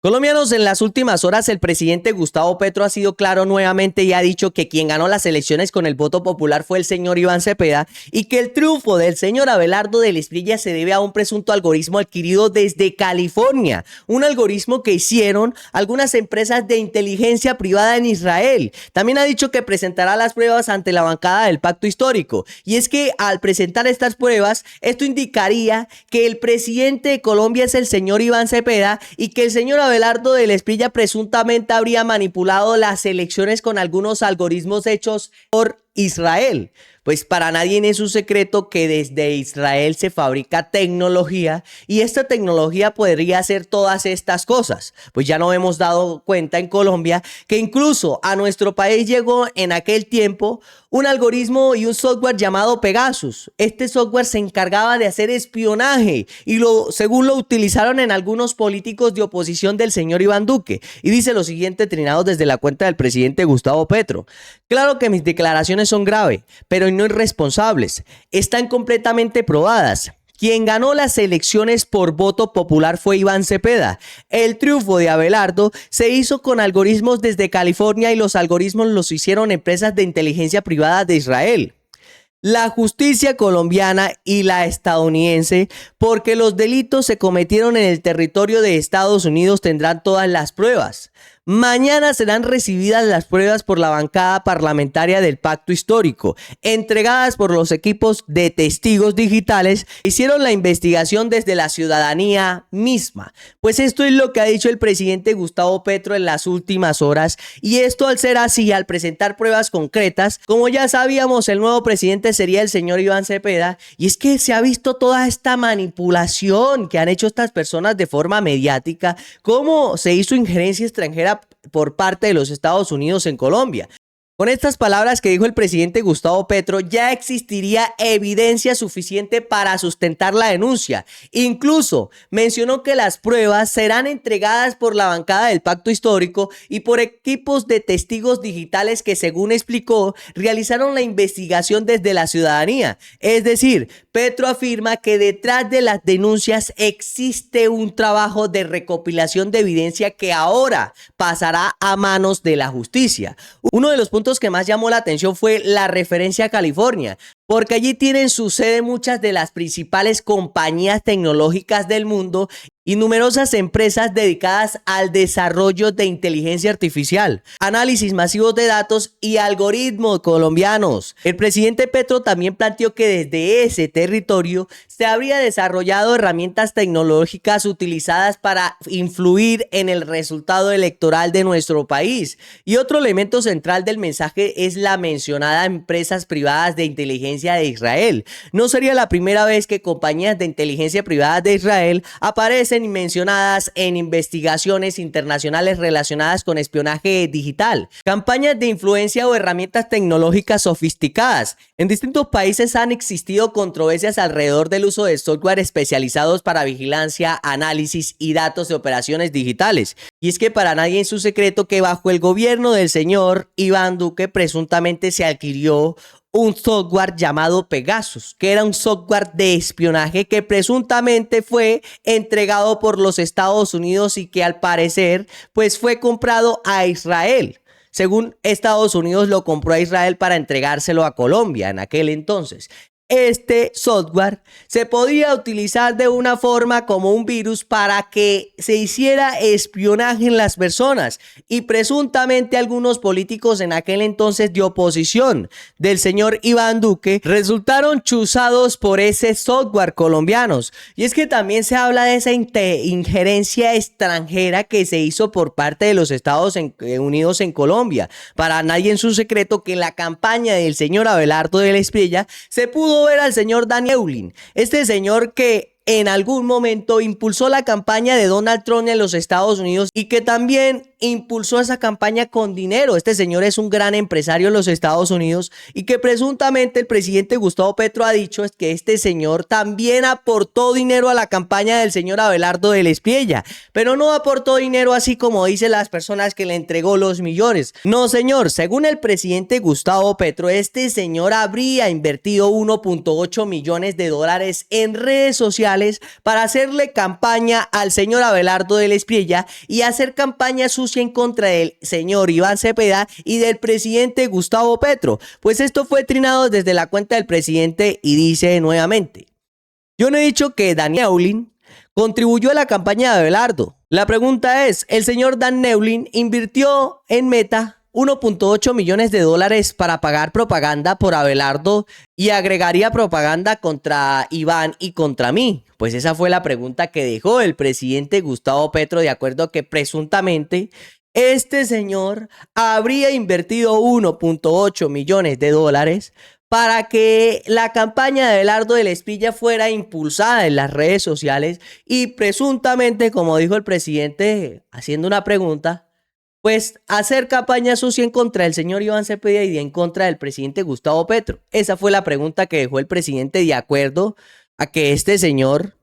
Colombianos, en las últimas horas el presidente Gustavo Petro ha sido claro nuevamente y ha dicho que quien ganó las elecciones con el voto popular fue el señor Iván Cepeda y que el triunfo del señor Abelardo del Esprilla se debe a un presunto algoritmo adquirido desde California, un algoritmo que hicieron algunas empresas de inteligencia privada en Israel. También ha dicho que presentará las pruebas ante la bancada del Pacto Histórico, y es que al presentar estas pruebas, esto indicaría que el presidente de Colombia es el señor Iván Cepeda y que el señor Abelardo del Esprilla presuntamente habría manipulado las elecciones con algunos algoritmos hechos por Israel. Pues para nadie es un secreto que desde Israel se fabrica tecnología y esta tecnología podría hacer todas estas cosas. Pues ya nos hemos dado cuenta en Colombia que incluso a nuestro país llegó en aquel tiempo un algoritmo y un software llamado Pegasus. Este software se encargaba de hacer espionaje y según lo utilizaron en algunos políticos de oposición del señor Iván Duque. Y dice lo siguiente, trinado desde la cuenta del presidente Gustavo Petro: claro que mis declaraciones son graves, pero no irresponsables. Están completamente probadas. Quien ganó las elecciones por voto popular fue Iván Cepeda. El triunfo de Abelardo se hizo con algoritmos desde California y los algoritmos los hicieron empresas de inteligencia privada de Israel. La justicia colombiana y la estadounidense, porque los delitos se cometieron en el territorio de Estados Unidos, tendrán todas las pruebas. Mañana serán recibidas las pruebas por la bancada parlamentaria del Pacto Histórico, entregadas por los equipos de testigos digitales que hicieron la investigación desde la ciudadanía misma. Pues esto es lo que ha dicho el presidente Gustavo Petro en las últimas horas, y esto al ser así, al presentar pruebas concretas, como ya sabíamos, el nuevo presidente sería el señor Iván Cepeda, y es que se ha visto toda esta manipulación que han hecho estas personas de forma mediática, cómo se hizo injerencia extranjera por parte de los Estados Unidos en Colombia. Con estas palabras que dijo el presidente Gustavo Petro, ya existiría evidencia suficiente para sustentar la denuncia. Incluso mencionó que las pruebas serán entregadas por la bancada del Pacto Histórico y por equipos de testigos digitales que, según explicó, realizaron la investigación desde la ciudadanía. Es decir, Petro afirma que detrás de las denuncias existe un trabajo de recopilación de evidencia que ahora pasará a manos de la justicia. Uno de los puntos que más llamó la atención fue la referencia a California, porque allí tienen su sede muchas de las principales compañías tecnológicas del mundo y numerosas empresas dedicadas al desarrollo de inteligencia artificial, análisis masivos de datos y algoritmos colombianos. El presidente Petro también planteó que desde ese territorio se habría desarrollado herramientas tecnológicas utilizadas para influir en el resultado electoral de nuestro país. Y otro elemento central del mensaje es la mencionada empresas privadas de inteligencia de Israel. No sería la primera vez que compañías de inteligencia privada de Israel aparecen mencionadas en investigaciones internacionales relacionadas con espionaje digital, campañas de influencia o herramientas tecnológicas sofisticadas. En distintos países han existido controversias alrededor del uso de software especializados para vigilancia, análisis y datos de operaciones digitales. Y es que para nadie es un secreto que bajo el gobierno del señor Iván Duque presuntamente se adquirió un software llamado Pegasus, que era un software de espionaje que presuntamente fue entregado por los Estados Unidos y que al parecer pues fue comprado a Israel. Según Estados Unidos lo compró a Israel para entregárselo a Colombia en aquel entonces. Este software se podía utilizar de una forma como un virus para que se hiciera espionaje en las personas, y presuntamente algunos políticos en aquel entonces de oposición del señor Iván Duque resultaron chuzados por ese software colombianos. Y es que también se habla de esa injerencia extranjera que se hizo por parte de los Estados Unidos en Colombia. Para nadie es un secreto que en la campaña del señor Abelardo del Esprilla se pudo ver al señor Daniel Eulin, este señor que en algún momento impulsó la campaña de Donald Trump en los Estados Unidos y que también impulsó esa campaña con dinero. Este señor es un gran empresario en los Estados Unidos y que presuntamente el presidente Gustavo Petro ha dicho es que este señor también aportó dinero a la campaña del señor Abelardo del Espriella, pero no aportó dinero así como dicen las personas que le entregó los millones. No, señor, según el presidente Gustavo Petro, este señor habría invertido 1.8 millones de dólares en redes sociales para hacerle campaña al señor Abelardo del Espriella y hacer campaña sucia en contra del señor Iván Cepeda y del presidente Gustavo Petro. Pues esto fue trinado desde la cuenta del presidente y dice nuevamente: yo no he dicho que Dan Neulin contribuyó a la campaña de Abelardo. La pregunta es, el señor Dan Neulin invirtió en Meta 1.8 millones de dólares para pagar propaganda por Abelardo y agregaría propaganda contra Iván y contra mí. Pues esa fue la pregunta que dejó el presidente Gustavo Petro, de acuerdo a que presuntamente este señor habría invertido 1.8 millones de dólares para que la campaña de Abelardo del Espriella fuera impulsada en las redes sociales y presuntamente, como dijo el presidente haciendo una pregunta, pues hacer campaña sucia en contra del señor Iván Cepeda y en contra del presidente Gustavo Petro. Esa fue la pregunta que dejó el presidente, de acuerdo a que este señor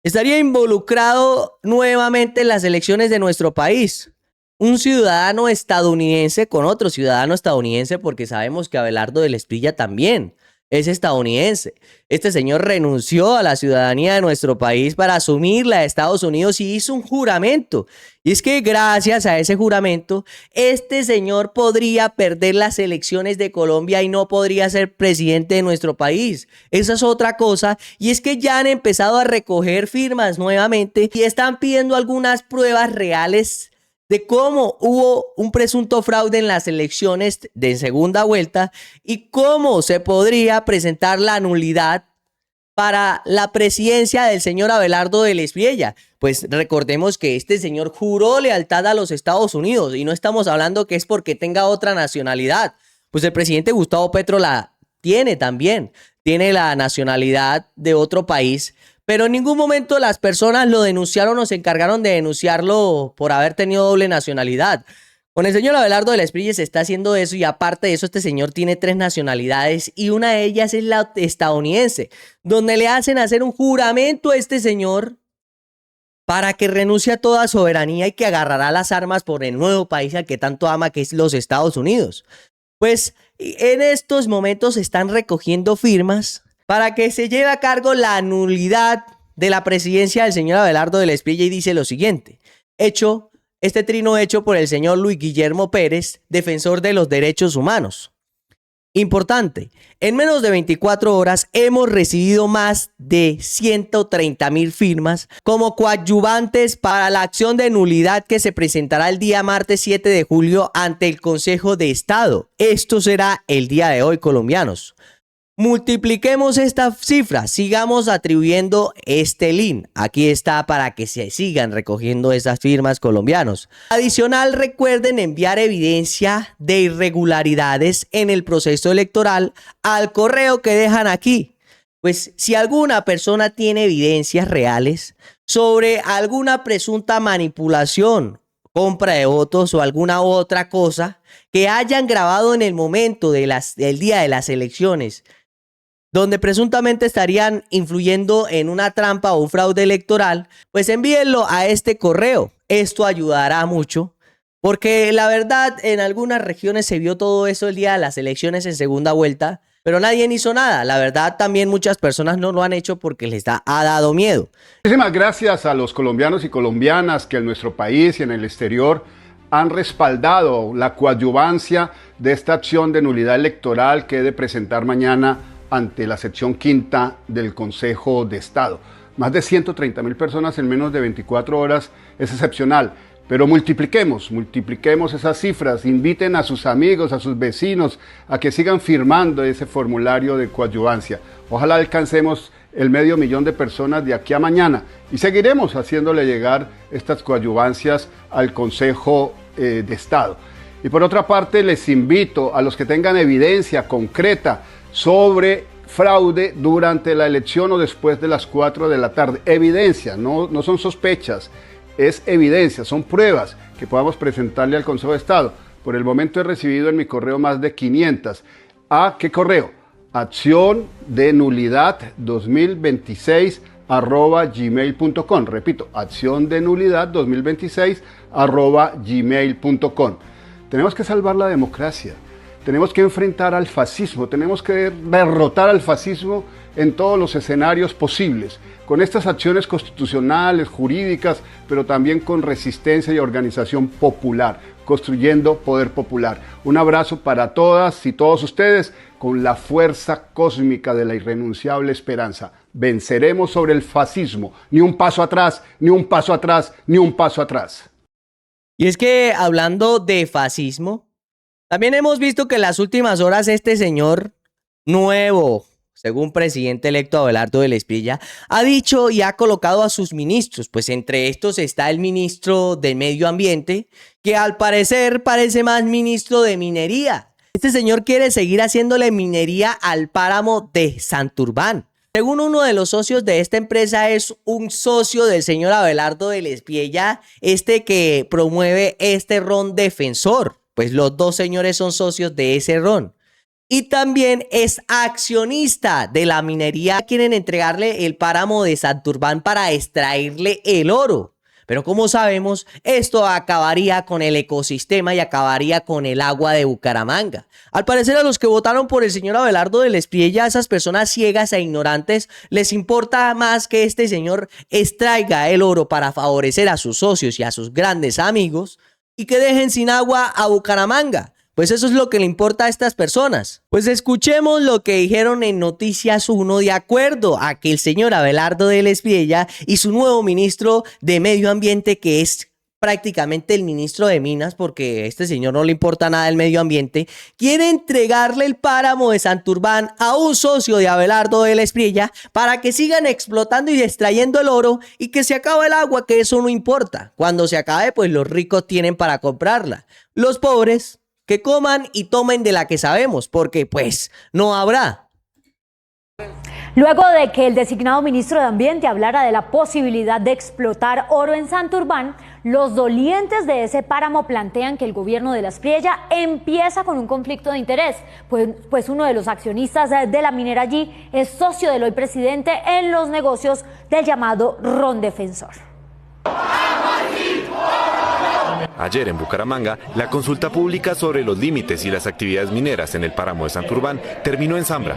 estaría involucrado nuevamente en las elecciones de nuestro país. Un ciudadano estadounidense con otro ciudadano estadounidense, porque sabemos que Abelardo del Espriella también es estadounidense. Este señor renunció a la ciudadanía de nuestro país para asumir la de Estados Unidos y hizo un juramento. Y es que gracias a ese juramento, este señor podría perder las elecciones de Colombia y no podría ser presidente de nuestro país. Esa es otra cosa. Y es que ya han empezado a recoger firmas nuevamente y están pidiendo algunas pruebas reales de cómo hubo un presunto fraude en las elecciones de segunda vuelta y cómo se podría presentar la nulidad para la presidencia del señor Abelardo del Espriella. Pues recordemos que este señor juró lealtad a los Estados Unidos y no estamos hablando que es porque tenga otra nacionalidad. Pues el presidente Gustavo Petro la tiene también, tiene la nacionalidad de otro país. Pero en ningún momento las personas lo denunciaron o se encargaron de denunciarlo por haber tenido doble nacionalidad. Con el señor Abelardo del Espriella se está haciendo eso y aparte de eso este señor tiene 3 nacionalidades y una de ellas es la estadounidense, donde le hacen hacer un juramento a este señor para que renuncie a toda soberanía y que agarrará las armas por el nuevo país al que tanto ama, que es los Estados Unidos. Pues en estos momentos se están recogiendo firmas para que se lleve a cargo la nulidad de la presidencia del señor Abelardo del Espriella y dice lo siguiente: este trino hecho por el señor Luis Guillermo Pérez, defensor de los derechos humanos. Importante, en menos de 24 horas hemos recibido más de 130,000 firmas como coadyuvantes para la acción de nulidad que se presentará el día martes 7 de julio ante el Consejo de Estado. Esto será el día de hoy, colombianos. Multipliquemos esta cifra, sigamos atribuyendo este link. Aquí está para que se sigan recogiendo esas firmas, colombianos. Adicional, recuerden enviar evidencia de irregularidades en el proceso electoral al correo que dejan aquí. Pues si alguna persona tiene evidencias reales sobre alguna presunta manipulación, compra de votos o alguna otra cosa que hayan grabado en el momento del día de las elecciones, donde presuntamente estarían influyendo en una trampa o un fraude electoral, pues envíenlo a este correo. Esto ayudará mucho, porque la verdad en algunas regiones se vio todo eso el día de las elecciones en segunda vuelta, pero nadie hizo nada. La verdad también muchas personas no lo han hecho porque les ha dado miedo. Muchísimas gracias a los colombianos y colombianas que en nuestro país y en el exterior han respaldado la coadyuvancia de esta acción de nulidad electoral que he de presentar mañana ante la sección quinta del Consejo de Estado. Más de 130,000 personas en menos de 24 horas es excepcional, pero multipliquemos esas cifras, inviten a sus amigos, a sus vecinos a que sigan firmando ese formulario de coadyuvancia. Ojalá alcancemos el 500,000 de personas de aquí a mañana y seguiremos haciéndole llegar estas coadyuvancias al Consejo de Estado. Y por otra parte, les invito a los que tengan evidencia concreta sobre fraude durante la elección o después de las 4 de la tarde. Evidencia, no son sospechas. es evidencia, son pruebas que podamos presentarle al Consejo de Estado. Por el momento he recibido en mi correo más de 500. ¿A qué correo? acciondenulidad2026@gmail.com. Repito, acciondenulidad2026@gmail.com. Tenemos que salvar la democracia. Tenemos que enfrentar al fascismo. Tenemos que derrotar al fascismo en todos los escenarios posibles. Con estas acciones constitucionales, jurídicas, pero también con resistencia y organización popular, construyendo poder popular. Un abrazo para todas y todos ustedes con la fuerza cósmica de la irrenunciable esperanza. Venceremos sobre el fascismo. Ni un paso atrás, ni un paso atrás, ni un paso atrás. Y es que hablando de fascismo, también hemos visto que en las últimas horas este señor nuevo, según presidente electo Abelardo del Espriella, ha dicho y ha colocado a sus ministros, pues entre estos está el ministro de Medio Ambiente, que al parecer parece más ministro de Minería. Este señor quiere seguir haciéndole minería al páramo de Santurbán. Según uno de los socios de esta empresa, es un socio del señor Abelardo del Espriella, que promueve este ron defensor. Pues los dos señores son socios de ese ron. Y también es accionista de la minería. Quieren entregarle el páramo de Santurbán para extraerle el oro. Pero como sabemos, esto acabaría con el ecosistema y acabaría con el agua de Bucaramanga. Al parecer a los que votaron por el señor Abelardo del Espriella, a esas personas ciegas e ignorantes, les importa más que este señor extraiga el oro para favorecer a sus socios y a sus grandes amigos y que dejen sin agua a Bucaramanga. Pues eso es lo que le importa a estas personas. Pues escuchemos lo que dijeron en Noticias 1 de acuerdo a que el señor Abelardo del Espriella y su nuevo ministro de Medio Ambiente, que es prácticamente el ministro de Minas, porque a este señor no le importa nada el medio ambiente, quiere entregarle el páramo de Santurbán a un socio de Abelardo del Espriella para que sigan explotando y extrayendo el oro y que se acabe el agua, que eso no importa. Cuando se acabe, pues los ricos tienen para comprarla. Los pobres que coman y tomen de la que sabemos, porque pues no habrá. Luego de que el designado ministro de Ambiente hablara de la posibilidad de explotar oro en Santurbán, los dolientes de ese páramo plantean que el gobierno de la Espriella empieza con un conflicto de interés, pues uno de los accionistas de la minera allí es socio del hoy presidente en los negocios del llamado ron defensor. Ayer en Bucaramanga, la consulta pública sobre los límites y las actividades mineras en el páramo de Santurbán terminó en Zambra.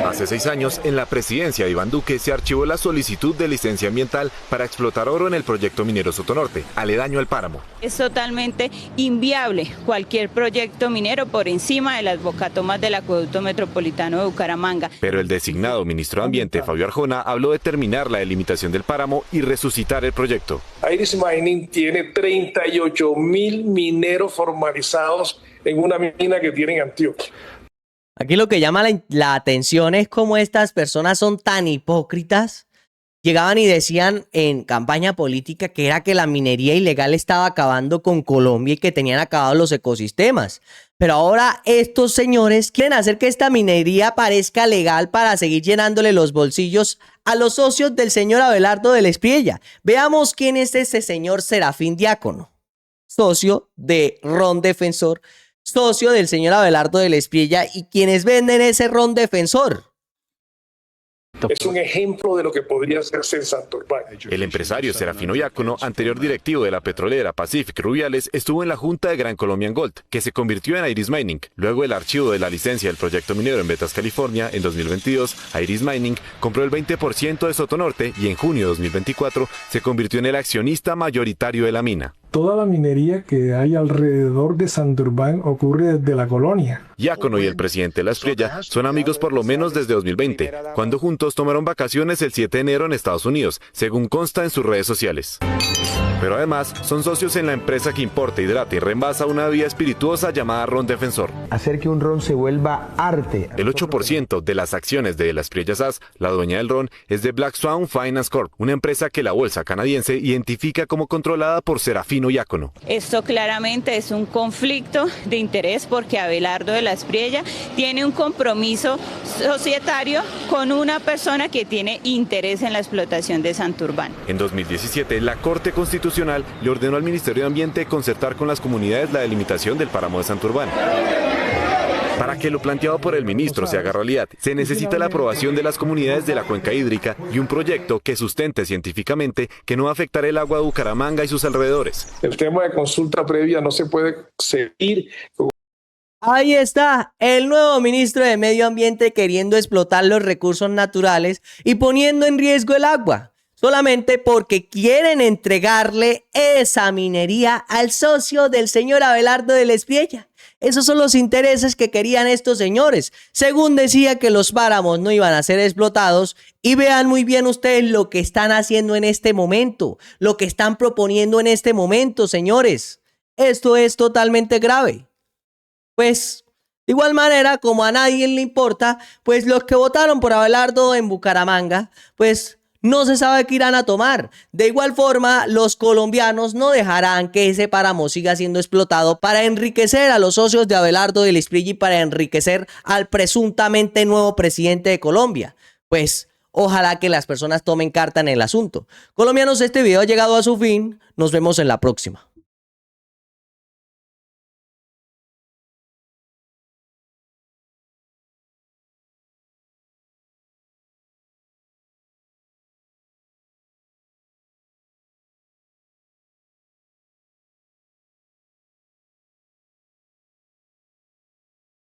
Hace 6 años, en la presidencia de Iván Duque, se archivó la solicitud de licencia ambiental para explotar oro en el proyecto minero Sotonorte, aledaño al páramo. Es totalmente inviable cualquier proyecto minero por encima de las bocatomas del acueducto metropolitano de Bucaramanga. Pero el designado ministro de Ambiente, Fabio Arjona, habló de terminar la delimitación del páramo y resucitar el proyecto. Iris Mining tiene 38.000 mineros formalizados en una mina que tiene en Antioquia. Aquí lo que llama la atención es cómo estas personas son tan hipócritas. Llegaban y decían en campaña política que era que la minería ilegal estaba acabando con Colombia y que tenían acabados los ecosistemas. Pero ahora estos señores quieren hacer que esta minería parezca legal para seguir llenándole los bolsillos a los socios del señor Abelardo del Espriella. Veamos quién es ese señor Serafín Diácono, socio de Ron Defensor, socio del señor Abelardo del Espriella y quienes venden ese ron defensor. Es un ejemplo de lo que podría hacerse en Santurbán. El empresario Serafino Diácono, anterior directivo de la petrolera Pacific Rubiales, estuvo en la junta de Gran Colombian Gold, que se convirtió en Iris Mining. Luego del archivo de la licencia del proyecto minero en Betas, California, en 2022, Iris Mining compró el 20% de Sotonorte y en junio de 2024 se convirtió en el accionista mayoritario de la mina. Toda la minería que hay alrededor de Santurbán ocurre desde la colonia. Diácono y el presidente de la Espriella son amigos por lo menos desde 2020, cuando juntos tomaron vacaciones el 7 de enero en Estados Unidos, según consta en sus redes sociales. Pero además son socios en la empresa que importa, hidrata y reembasa una bebida espirituosa llamada Ron Defensor. Hacer que un ron se vuelva arte. El 8% de las acciones de Las Priellas SAS, la dueña del ron, es de Black Swan Finance Corp, una empresa que la bolsa canadiense identifica como controlada por Serafino Diácono. Esto claramente es un conflicto de interés porque Abelardo de Las Priellas tiene un compromiso societario con una persona que tiene interés en la explotación de Santurbán. En 2017, la Corte Constitucional le ordenó al Ministerio de Ambiente concertar con las comunidades la delimitación del páramo de Santurbán. Para que lo planteado por el ministro se haga realidad, se necesita la aprobación de las comunidades de la cuenca hídrica y un proyecto que sustente científicamente que no va a afectar el agua de Bucaramanga y sus alrededores. El tema de consulta previa no se puede seguir. Ahí está, el nuevo ministro de Medio Ambiente queriendo explotar los recursos naturales y poniendo en riesgo el agua, solamente porque quieren entregarle esa minería al socio del señor Abelardo de Las Priellas. Esos son los intereses que querían estos señores. Según decía que los páramos no iban a ser explotados, y vean muy bien ustedes lo que están haciendo en este momento, lo que están proponiendo en este momento, señores. Esto es totalmente grave. Pues, de igual manera, como a nadie le importa, pues los que votaron por Abelardo en Bucaramanga, pues no se sabe qué irán a tomar. De igual forma, los colombianos no dejarán que ese páramo siga siendo explotado para enriquecer a los socios de Abelardo de Las Priellas y para enriquecer al presuntamente nuevo presidente de Colombia. Pues, ojalá que las personas tomen carta en el asunto. Colombianos, este video ha llegado a su fin. Nos vemos en la próxima.